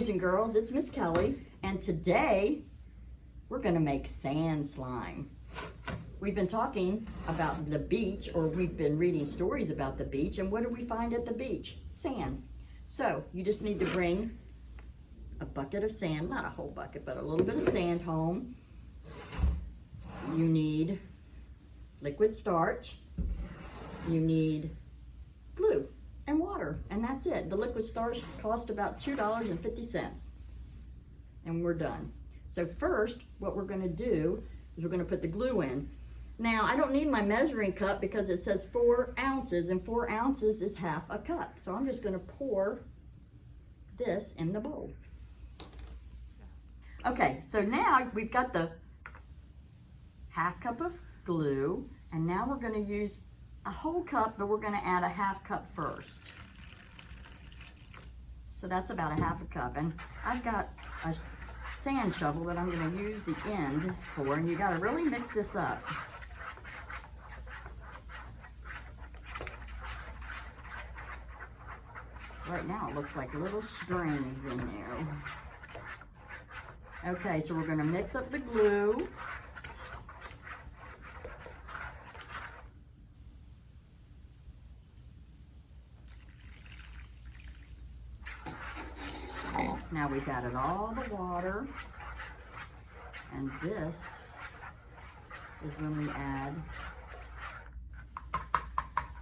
boys and girls, it's Miss Kelly, and today we're gonna make sand slime. We've been talking about the beach, or we've been reading stories about the beach, and what do we find at the beach? Sand. So you just need to bring a bucket of sand, not a whole bucket, but a little bit of sand home. You need liquid starch, you need glue and water, and that's it. The liquid starch cost about $2.50, and we're done. So first, what we're gonna do is we're gonna put the glue in. Now, I don't need my measuring cup because it says 4 ounces, and 4 ounces is half a cup. So I'm just gonna pour this in the bowl. Okay, so now we've got the half cup of glue, and now we're gonna use a whole cup, but we're gonna add a half cup first. So that's about a half a cup, and I've got a sand shovel that I'm gonna use the end for, and you gotta really mix this up. Right now it looks like little strings in there. Okay, so we're gonna mix up the glue. Now we've added all the water, and this is when we add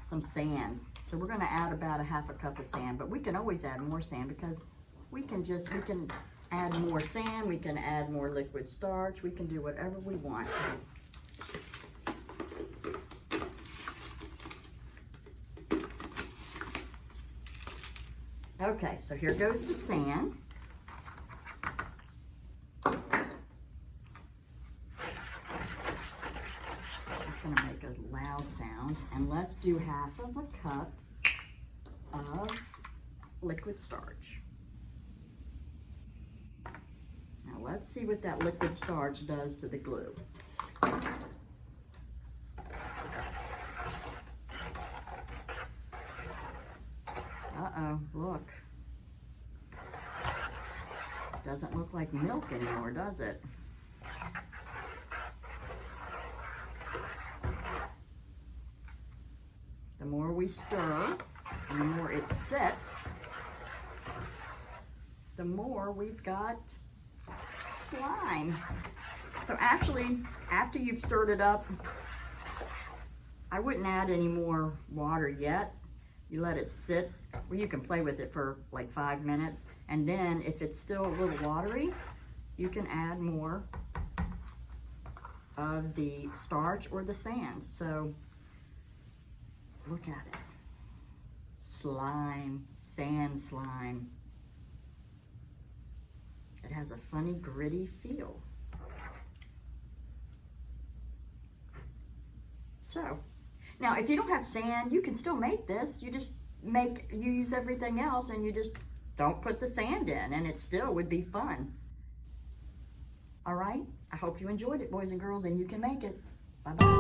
some sand. So we're gonna add about a half a cup of sand, but we can always add more sand because we can add more sand, we can add more liquid starch, we can do whatever we want. Okay, so here goes the sand. It's gonna make a loud sound, and let's do half of a cup of liquid starch. Now let's see what that liquid starch does to the glue. Uh-oh, look. Doesn't look like milk anymore, does it? The more we stir, and the more it sets, the more we've got slime. So actually, after you've stirred it up, I wouldn't add any more water yet. You let it sit. Well, you can play with it for like 5 minutes, and then if it's still a little watery, you can add more of the starch or the sand. So look at it. Slime, sand slime. It has a funny gritty feel. So now, if you don't have sand, you can still make this. You use everything else, and you just don't put the sand in, and it still would be fun. All right, I hope you enjoyed it, boys and girls, and you can make it. Bye-bye.